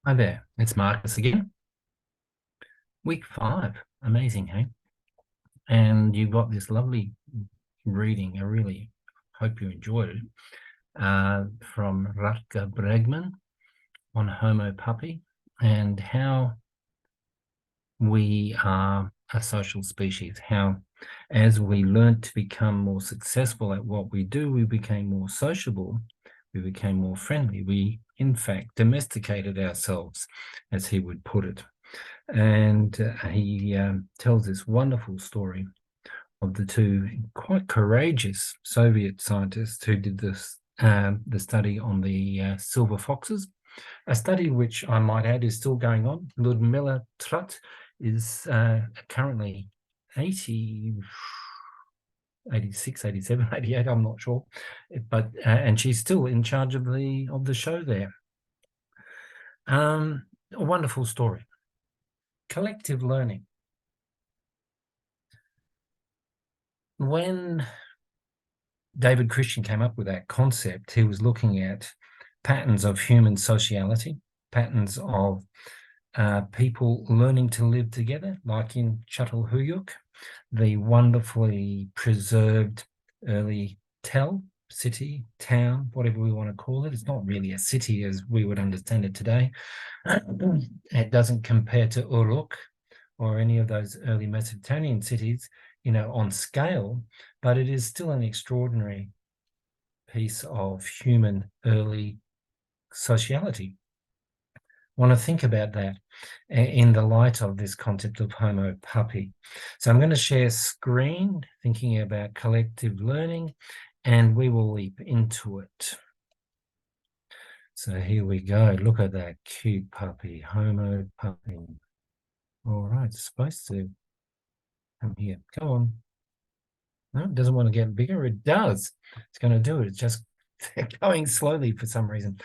Hi there, it's Marcus again. Week 5, amazing, hey? And you've got this lovely reading. I really hope you enjoyed it, from Rutger Bregman on Homo Puppy and how we are a social species, how as we learned to become more successful at what we do, we became more sociable, we became more friendly. We, in fact, domesticated ourselves, as he would put it. And he tells this wonderful story of the two quite courageous Soviet scientists who did this, the study on the silver foxes, a study which I might add is still going on. Ludmila Trut is currently 80, 86, 87, 88, I'm not sure, but and she's still in charge of the show there. A wonderful story. Collective learning. When David Christian came up with that concept, he was looking at patterns of human sociality, patterns of people learning to live together, like in Çatalhöyük, the wonderfully preserved early city, town, whatever we want to call it. It's not really a city as we would understand it today. It doesn't compare to Uruk or any of those early Mesopotamian cities, on scale, but it is still an extraordinary piece of human early sociality. Want to think about that in the light of this concept of Homo Puppy. So I'm going to share screen, thinking about collective learning, and we will leap into it. So here we go. Look at that cute puppy, Homo Puppy. All right, it's supposed to come here. Come on. No, it doesn't want to get bigger. It does. It's going to do it. It's just going slowly for some reason.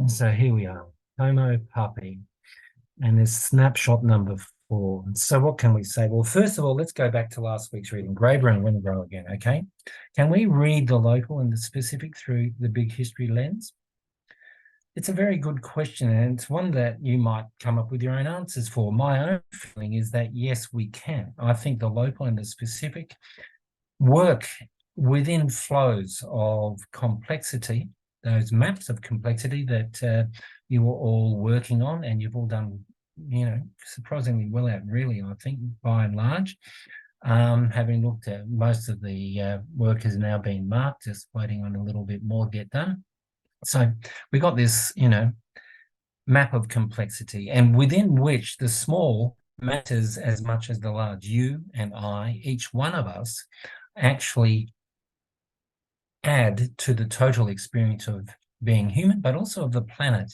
So here we are, Homo Puppy, and there's snapshot number 4. So what can we say? Well, first of all, let's go back to last week's reading. Graber and Wingrow again, okay? Can we read the local and the specific through the big history lens? It's a very good question, and it's one that you might come up with your own answers for. My own feeling is that, yes, we can. I think the local and the specific work within flows of complexity, those maps of complexity that you were all working on, and you've all done, surprisingly well at, really, I think, by and large. Having looked at most of the work has now been marked, just waiting on a little bit more to get done. So we got this, map of complexity, and within which the small matters as much as the large. You and I, each one of us, actually add to the total experience of being human, but also of the planet.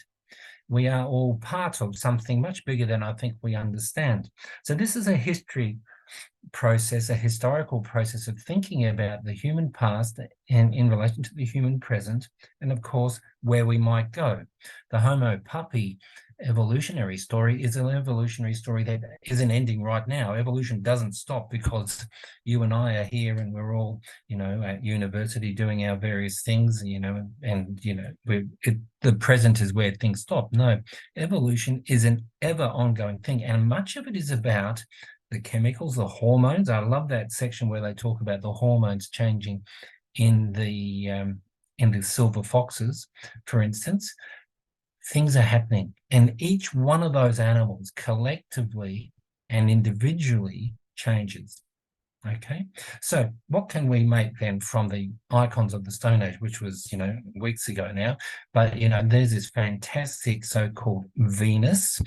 We are all part of something much bigger than I think we understand. So this is a history process, a historical process of thinking about the human past and in relation to the human present, and of course, where we might go. The Homo Puppy evolutionary story is an evolutionary story that isn't ending right now. Evolution doesn't stop because you and I are here and we're all, at university doing our various things, and, the present is where things stop. No, evolution is an ever ongoing thing, and much of it is about the chemicals, the hormones. I love that section where they talk about the hormones changing in the silver foxes, for instance. Things are happening, and each one of those animals collectively and individually changes. Okay, so what can we make then from the icons of the Stone Age, which was, weeks ago now, but, there's this fantastic so-called Venus,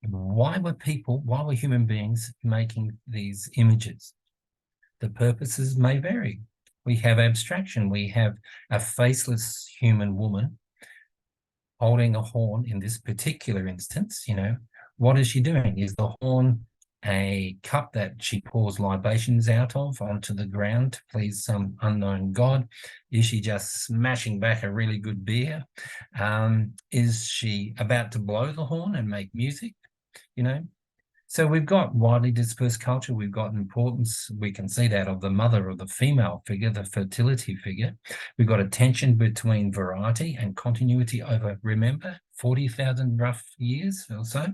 why were human beings making these images? The purposes may vary. We have abstraction. We have a faceless human woman holding a horn in this particular instance. What is she doing? Is the horn a cup that she pours libations out of onto the ground to please some unknown god? Is she just smashing back a really good beer? Is she about to blow the horn and make music? So we've got widely dispersed culture. We've got importance. We can see that of the mother, of the female figure, the fertility figure. We've got a tension between variety and continuity over, remember, 40,000 rough years or so.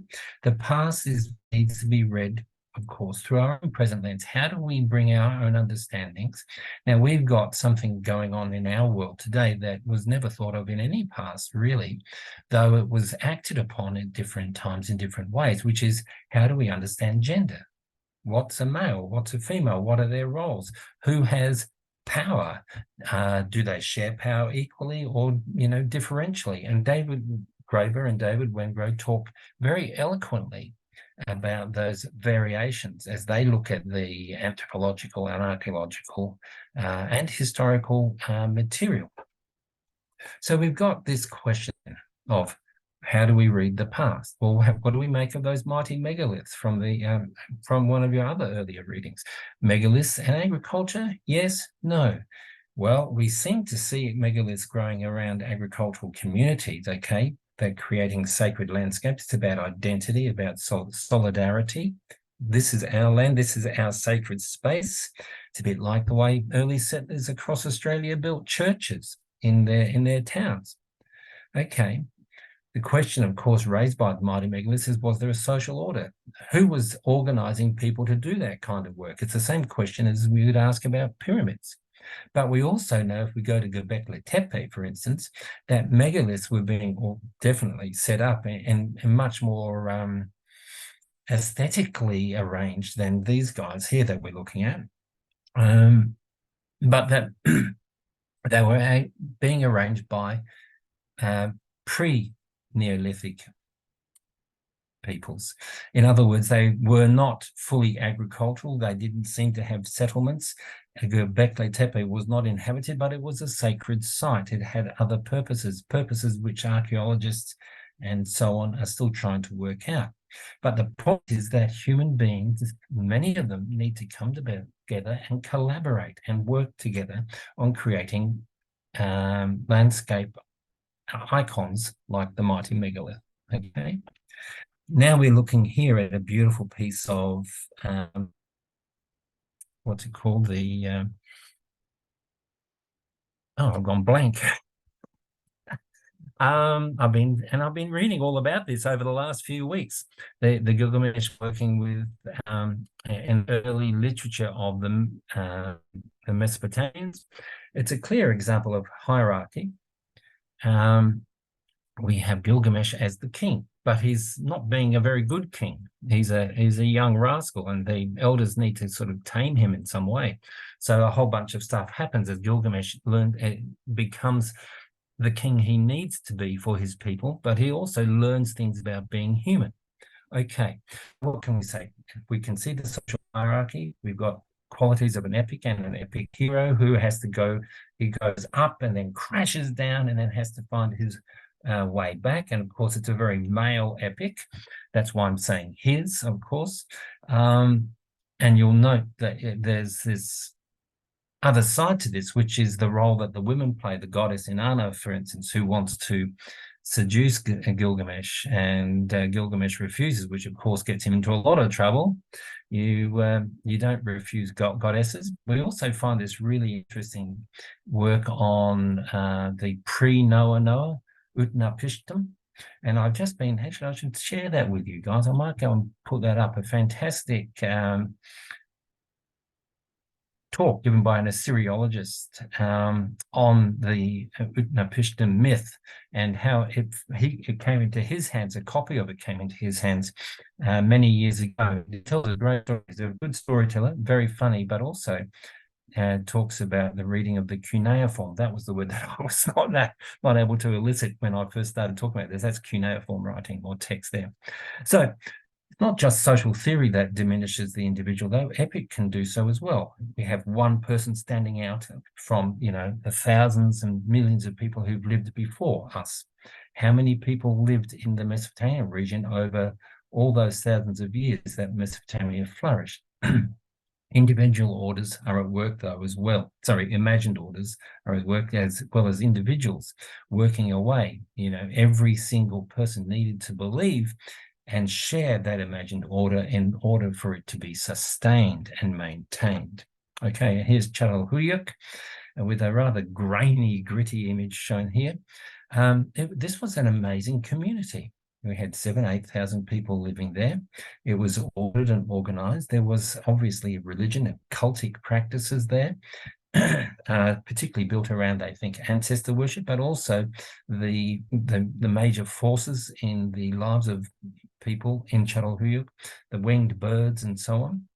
The past needs to be read, of course, through our own present lens. How do we bring our own understandings? Now, we've got something going on in our world today that was never thought of in any past, really, though it was acted upon at different times in different ways, which is, how do we understand gender? What's a male? What's a female? What are their roles? Who has power? Do they share power equally or, differentially? And David Graeber and David Wengrow talk very eloquently about those variations as they look at the anthropological and archaeological and historical material. So we've got this question of, how do we read the past? Well, what do we make of those mighty megaliths from from one of your other earlier readings? Megaliths and agriculture? Yes, no. Well, we seem to see megaliths growing around agricultural communities, okay? They're creating sacred landscapes. It's about identity, about solidarity. This is our land. This is our sacred space. It's a bit like the way early settlers across Australia built churches in their towns. Okay. The question, of course, raised by the mighty megaliths is, was there a social order? Who was organizing people to do that kind of work? It's the same question as we would ask about pyramids. But we also know, if we go to Göbekli Tepe, for instance, that megaliths were being definitely set up and much more aesthetically arranged than these guys here that we're looking at. But that they were being arranged by pre-Neolithic peoples. In other words, they were not fully agricultural. They didn't seem to have settlements. Göbekli Tepe was not inhabited, but it was a sacred site. It had other purposes which archaeologists and so on are still trying to work out. But the point is that human beings, many of them, need to come together and collaborate and work together on creating landscape icons like the mighty megalith. Okay. Now we're looking here at a beautiful piece of what's it called? I've gone blank. I've been reading all about this over the last few weeks. The Gilgamesh working with an early literature of the Mesopotamians. It's a clear example of hierarchy. We have Gilgamesh as the king, but he's not being a very good king. He's a young rascal, and the elders need to sort of tame him in some way. So a whole bunch of stuff happens as Gilgamesh becomes the king he needs to be for his people, but he also learns things about being human. Okay, what can we say? We can see the social hierarchy. We've got qualities of an epic and an epic hero who has to go, he goes up and then crashes down and then has to find his way back. And of course, it's a very male epic. That's why I'm saying his, of course. And you'll note that there's this other side to this, which is the role that the women play, the goddess Inanna, for instance, who wants to seduce Gilgamesh, and Gilgamesh refuses, which of course gets him into a lot of trouble. You don't refuse goddesses. We also find this really interesting work on the pre-Noah Utnapishtim. And I've just been, actually, I should share that with you guys. I might go and put that up. A fantastic talk given by an Assyriologist on the Utnapishtim myth and how it came into his hands, a copy of it came into his hands many years ago. It tells a great story. He's a good storyteller, very funny, but also talks about the reading of the cuneiform. That was the word that I was not able to elicit when I first started talking about this. That's cuneiform writing or text there. So it's not just social theory that diminishes the individual, though epic can do so as well. We have one person standing out from, the thousands and millions of people who've lived before us. How many people lived in the Mesopotamian region over all those thousands of years that Mesopotamia flourished? Individual orders are at work, though, as well. Sorry, imagined orders are at work as well as individuals working away. Every single person needed to believe and share that imagined order in order for it to be sustained and maintained. Okay, here's Çatalhöyük with a rather grainy, gritty image shown here. This was an amazing community. We had 8,000 people living there. It was ordered and organized. There was obviously religion and cultic practices there, particularly built around, I think, ancestor worship, but also the major forces in the lives of people in Çatalhöyük, the winged birds and so on.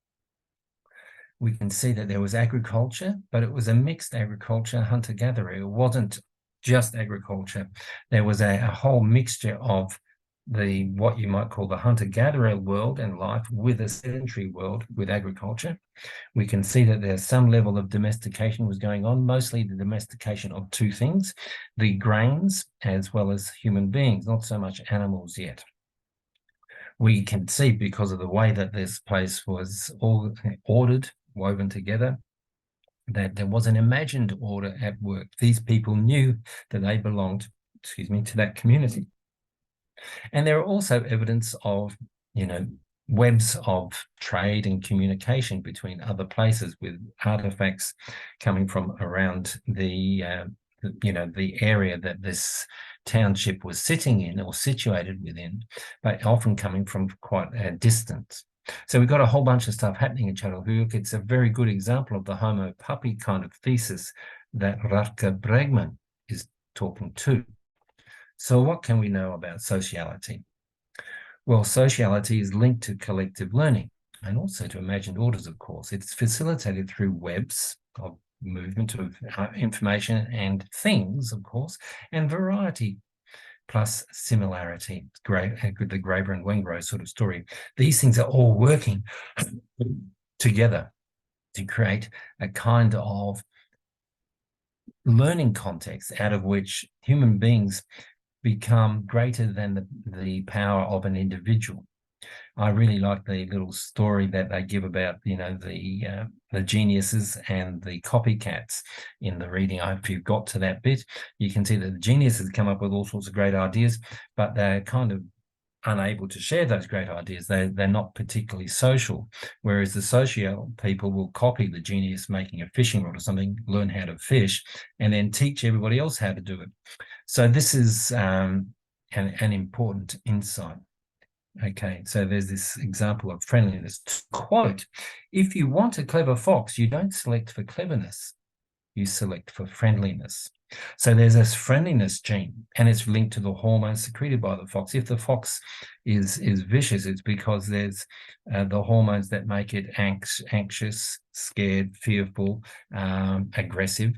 We can see that there was agriculture, but it was a mixed agriculture, hunter-gatherer. It wasn't just agriculture. There was a whole mixture of what you might call the hunter-gatherer world and life with a sedentary world with agriculture. We can see that there's some level of domestication was going on, mostly the domestication of two things, the grains as well as human beings, not so much animals yet. We can see, because of the way that this place was all ordered, woven together, that there was an imagined order at work. These people knew that they belonged, to that community. And there are also evidence of, webs of trade and communication between other places, with artifacts coming from around the area that this township was sitting in or situated within, but often coming from quite a distance. So we've got a whole bunch of stuff happening in Çatalhöyük. It's a very good example of the Homo puppy kind of thesis that Rutger Bregman is talking to. So what can we know about sociality? Well, sociality is linked to collective learning and also to imagined orders, of course. It's facilitated through webs of movement of information and things, of course, and variety plus similarity. The Graeber and Wengrow sort of story. These things are all working together to create a kind of learning context out of which human beings become greater than the power of an individual. I really like the little story that they give about, the geniuses and the copycats in the reading. I hope you've got to that bit. You can see that the geniuses come up with all sorts of great ideas, but they're kind of unable to share those great ideas. They're not particularly social, whereas the social people will copy the genius making a fishing rod or something, learn how to fish, and then teach everybody else how to do it. So this is an important insight. Okay, so there's this example of friendliness. Quote, "If you want a clever fox, you don't select for cleverness, you select for friendliness." So there's this friendliness gene, and it's linked to the hormones secreted by the fox. If the fox is vicious, it's because there's the hormones that make it anxious, scared, fearful, aggressive,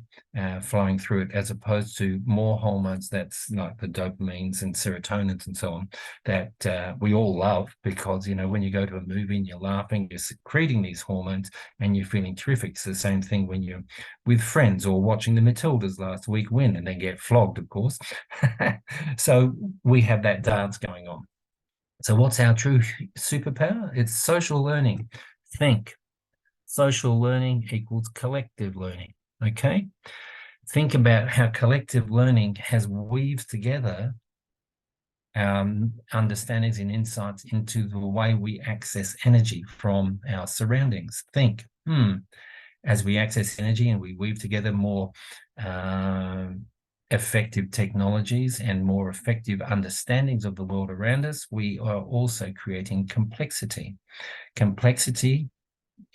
flowing through it, as opposed to more hormones that's like the dopamines and serotonins and so on that we all love, because, when you go to a movie and you're laughing, you're secreting these hormones and you're feeling terrific. It's the same thing when you're with friends or watching the Matildas last week win and then get flogged, of course. So we have that dance going on. So what's our true superpower? It's social learning. Think. Social learning equals collective learning, okay? Think about how collective learning has weaved together understandings and insights into the way we access energy from our surroundings. Think, as we access energy and we weave together more effective technologies and more effective understandings of the world around us, we are also creating complexity. Complexity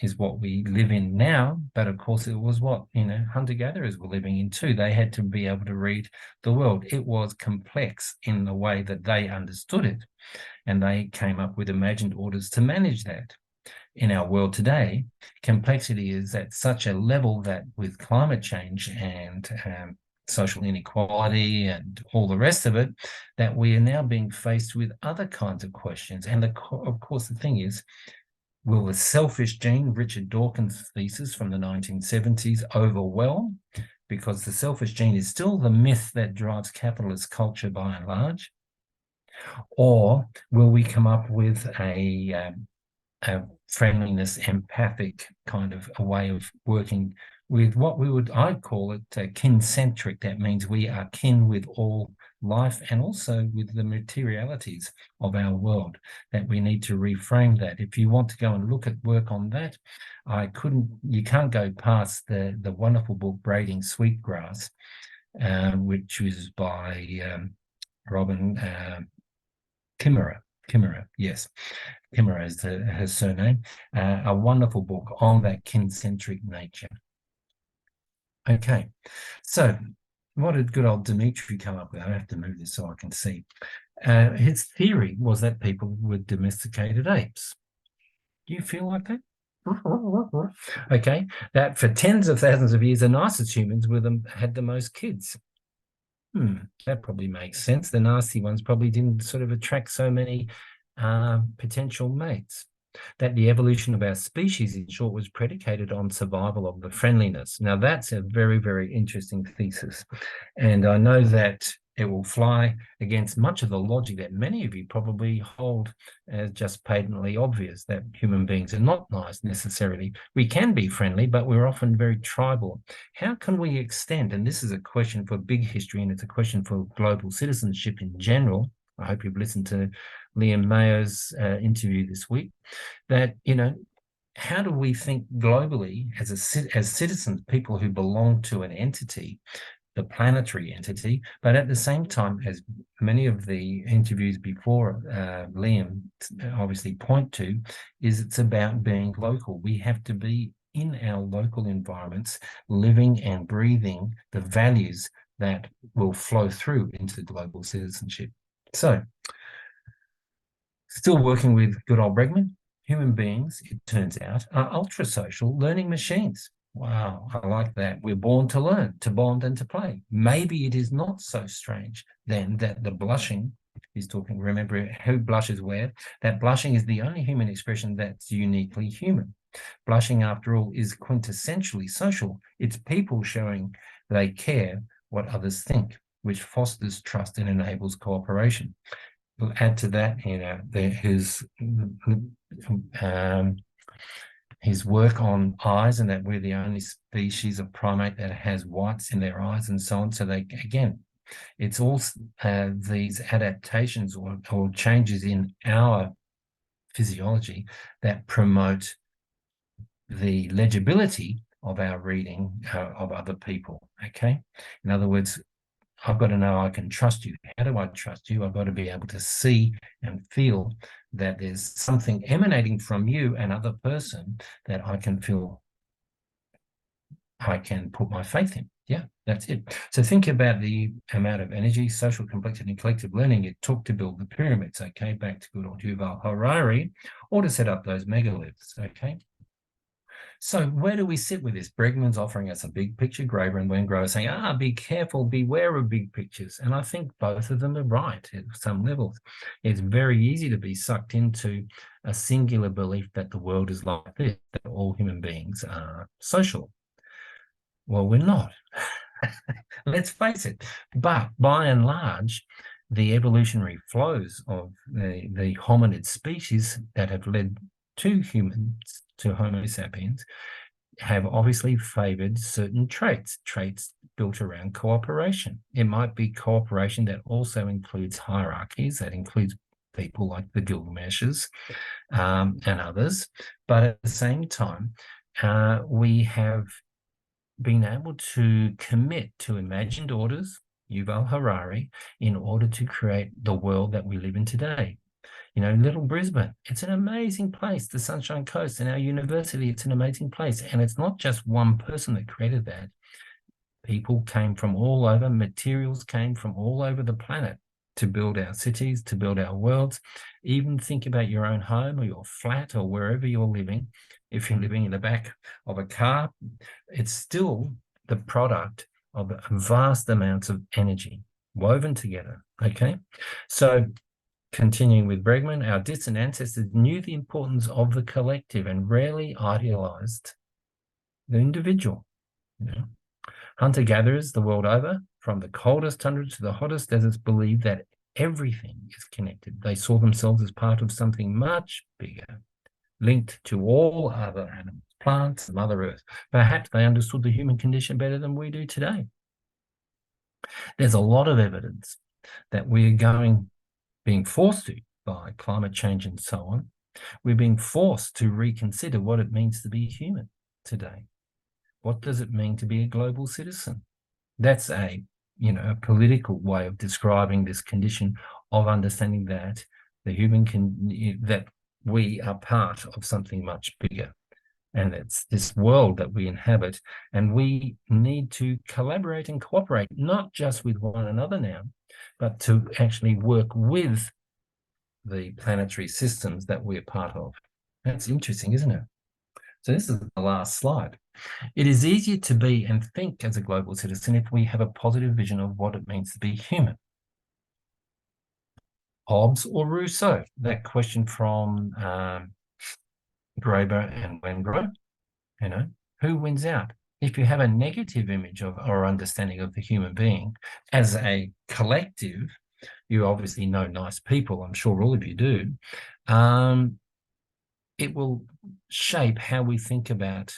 is what we live in now, but of course it was what, hunter-gatherers were living in too. They had to be able to read the world. It was complex in the way that they understood it, and they came up with imagined orders to manage that. In our world today, complexity is at such a level that with climate change and social inequality and all the rest of it, that we are now being faced with other kinds of questions. And of course, the thing is, will the selfish gene, Richard Dawkins' thesis from the 1970s, overwhelm? Because the selfish gene is still the myth that drives capitalist culture by and large. Or will we come up with a friendliness, empathic kind of a way of working with what I'd call it kin-centric. That means we are kin with all life and also with the materialities of our world, that we need to reframe that. If you want to go and look at work on that, you can't go past the wonderful book Braiding Sweetgrass, which was by Robin Kimmerer. Yes. Kimmerer is her surname. A wonderful book on that kin-centric nature. Okay, so what did good old Dimitri come up with? I have to move this so I can see. His theory was that people were domesticated apes. Do you feel like that? Okay, that for tens of thousands of years, the nicest humans had the most kids. That probably makes sense. The nasty ones probably didn't sort of attract so many potential mates. That the evolution of our species, in short, was predicated on survival of the friendliness. Now, that's a very, very interesting thesis. And I know that it will fly against much of the logic that many of you probably hold as just patently obvious, that human beings are not nice necessarily. We can be friendly, but we're often very tribal. How can we extend, and this is a question for big history, and it's a question for global citizenship in general. I hope you've listened to Liam Mayo's interview this week, that, how do we think globally as citizens, people who belong to an entity, the planetary entity, but at the same time, as many of the interviews before Liam obviously point to, is it's about being local. We have to be in our local environments, living and breathing the values that will flow through into global citizenship. So, still working with good old Bregman, human beings, it turns out, are ultra-social learning machines. Wow, I like that. We're born to learn, to bond, and to play. Maybe it is not so strange then that the blushing, he's talking, remember who blushes where, that blushing is the only human expression that's uniquely human. Blushing, after all, is quintessentially social. It's people showing they care what others think, which fosters trust and enables cooperation. We'll add to that, his work on eyes, and that we're the only species of primate that has whites in their eyes and so on. So it's all these adaptations or changes in our physiology that promote the legibility of our reading of other people, okay? In other words, I've got to know I can trust you. How do I trust you? I've got to be able to see and feel that there's something emanating from you, another person, that I can feel I can put my faith in. Yeah, that's it. So think about the amount of energy, social complexity, and collective learning it took to build the pyramids, okay? Back to good old Yuval Harari, or to set up those megaliths, okay? So where do we sit with this? Bregman's offering us a big picture, Graeber and Wengrow are saying, be careful, beware of big pictures. And I think both of them are right at some levels. It's very easy to be sucked into a singular belief that the world is like this, that all human beings are social. Well, we're not. Let's face it. But by and large, the evolutionary flows of the hominid species that have led to humans, to Homo sapiens, have obviously favored certain traits built around cooperation. It might be cooperation that also includes hierarchies, that includes people like the Gilgameshes and others. But at the same time, we have been able to commit to imagined orders, Yuval Harari, in order to create the world that we live in today. Little Brisbane, it's an amazing place. The Sunshine Coast and our university, it's an amazing place. And it's not just one person that created that. People came from all over, materials came from all over the planet to build our cities, to build our worlds. Even think about your own home or your flat or wherever you're living. If you're living in the back of a car, it's still the product of vast amounts of energy woven together, okay? So continuing with Bregman, our distant ancestors knew the importance of the collective and rarely idealized the individual. Hunter-gatherers the world over, from the coldest tundra to the hottest deserts, believed that everything is connected. They saw themselves as part of something much bigger, linked to all other animals, plants, and Mother Earth. Perhaps they understood the human condition better than we do today. There's a lot of evidence that we are being forced to by climate change and so on. We're being forced to reconsider what it means to be human today. What does it mean to be a global citizen? That's a political way of describing this condition of understanding that that we are part of something much bigger. And it's this world that we inhabit, and we need to collaborate and cooperate, not just with one another now, but to actually work with the planetary systems that we're part of. That's interesting, isn't it? So this is the last slide. It is easier to be and think as a global citizen if we have a positive vision of what it means to be human. Hobbes or Rousseau? That question from Graeber and Wengrow. Who wins out? If you have a negative image of or understanding of the human being as a collective, you obviously know nice people, I'm sure all of you do, it will shape how we think about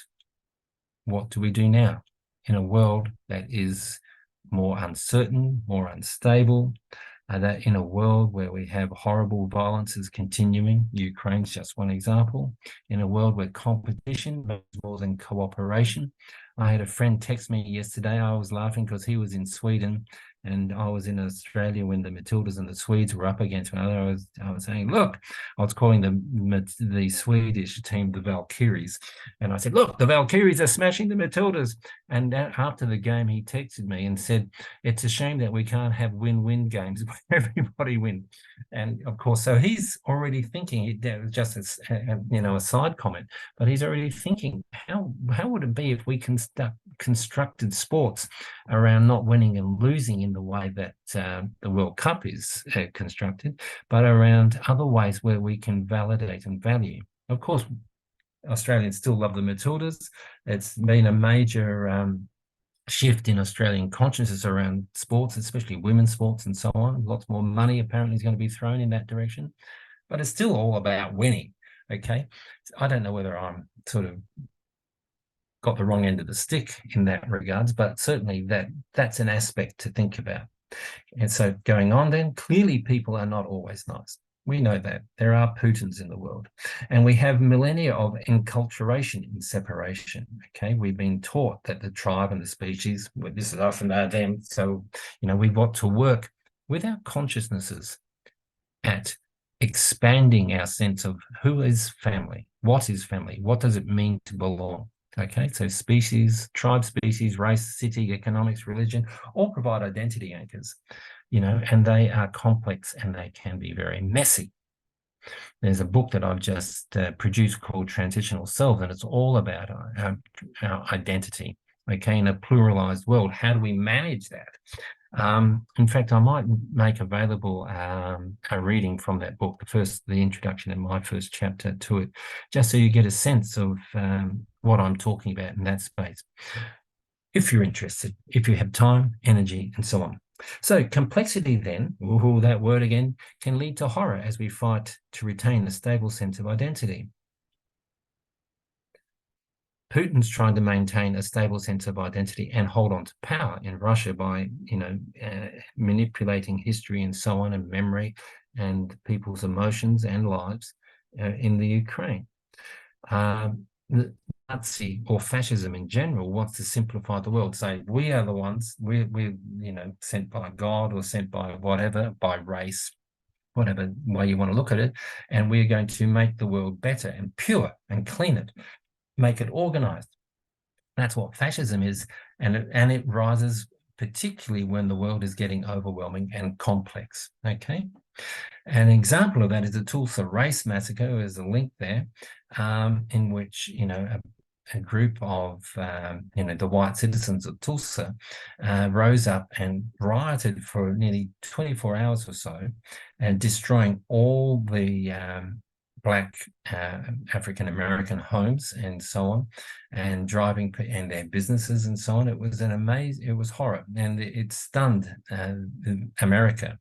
what do we do now in a world that is more uncertain, more unstable, that in a world where we have horrible violences continuing. Ukraine's just one example. In a world where competition means more than cooperation. I had a friend text me yesterday. I was laughing because he was in Sweden and I was in Australia when the Matildas and the Swedes were up against one another. I was saying, look, I was calling the Swedish team the Valkyries. And I said, look, the Valkyries are smashing the Matildas. And after the game, he texted me and said, it's a shame that we can't have win-win games where everybody wins. And of course, so he's already thinking, just as a side comment, but he's already thinking, how would it be if we constructed sports around not winning and losing in the way that the World Cup is constructed, but around other ways where we can validate and value. Of course, Australians still love the Matildas. It's been a major shift in Australian consciousness around sports, especially women's sports and so on. Lots more money apparently is going to be thrown in that direction, but it's still all about winning. Okay, I don't know whether I'm sort of got the wrong end of the stick in that regards, but certainly that's an aspect to think about. And so going on then, clearly people are not always nice. We know that. There are Putins in the world. And we have millennia of enculturation in separation, okay? We've been taught that the tribe and the species, well, this is us and they're them. So, we've got to work with our consciousnesses at expanding our sense of who is family, what does it mean to belong? Okay, so species, tribe, species, race, city, economics, religion, all provide identity anchors, and they are complex and they can be very messy. There's a book that I've just produced called Transitional Selves, and it's all about our identity, okay, in a pluralized world. How do we manage that? In fact, I might make available a reading from that book, the introduction in my first chapter to it, just so you get a sense of what I'm talking about in that space. If you're interested, if you have time, energy, and so on. So complexity then, that word again, can lead to horror as we fight to retain a stable sense of identity. Putin's trying to maintain a stable sense of identity and hold on to power in Russia by, manipulating history and so on, and memory and people's emotions and lives in the Ukraine. The Nazi or fascism in general wants to simplify the world, say we are the ones, we're sent by God or sent by whatever, by race, whatever way you want to look at it, and we're going to make the world better and pure and clean it, make it organized. That's what fascism is, and it rises particularly when the world is getting overwhelming and complex. Okay, an example of that is the Tulsa race massacre. There's a link there, in which a group of the white citizens of Tulsa rose up and rioted for nearly 24 hours or so, and destroying all the Black African-American homes and so on, and driving and their businesses and so on. It was it was horror, and it stunned America.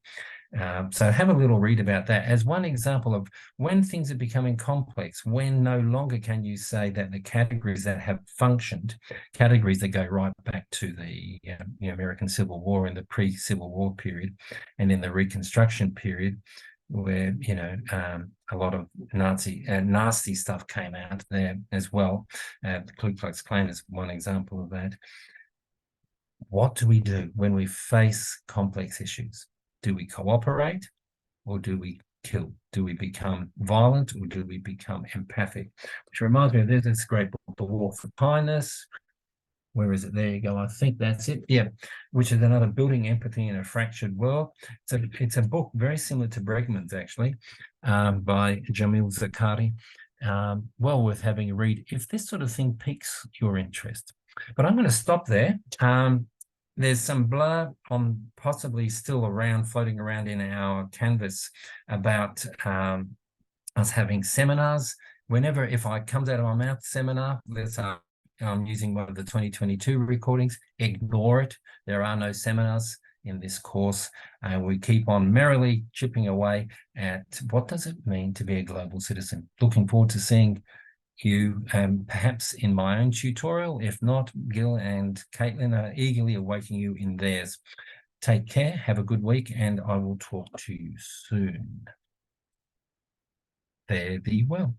So have a little read about that as one example of when things are becoming complex, when no longer can you say that the categories that have functioned, categories that go right back to the American Civil War in the pre-Civil War period and in the Reconstruction period, where a lot of nasty stuff came out there as well. The Ku Klux Klan is one example of that. What do we do when we face complex issues? Do we cooperate or do we kill? Do we become violent or do we become empathic? Which reminds me of this great book, The War for Kindness. Where is it? There you go. I think that's it. Yeah, which is another Building Empathy in a Fractured World. It's a book very similar to Bregman's, actually, by Jamil Zakari. Well worth having a read if this sort of thing piques your interest. But I'm going to stop there. There's some blur on possibly still around, floating around in our canvas about us having seminars. Whenever, if I comes out of my mouth, seminar, let's I'm using one of the 2022 recordings, ignore it. There are no seminars in this course. We keep on merrily chipping away at what does it mean to be a global citizen. Looking forward to seeing you perhaps in my own tutorial. If not, Gil and Caitlin are eagerly awaiting you in theirs. Take care, have a good week, and I will talk to you soon. Fare thee well.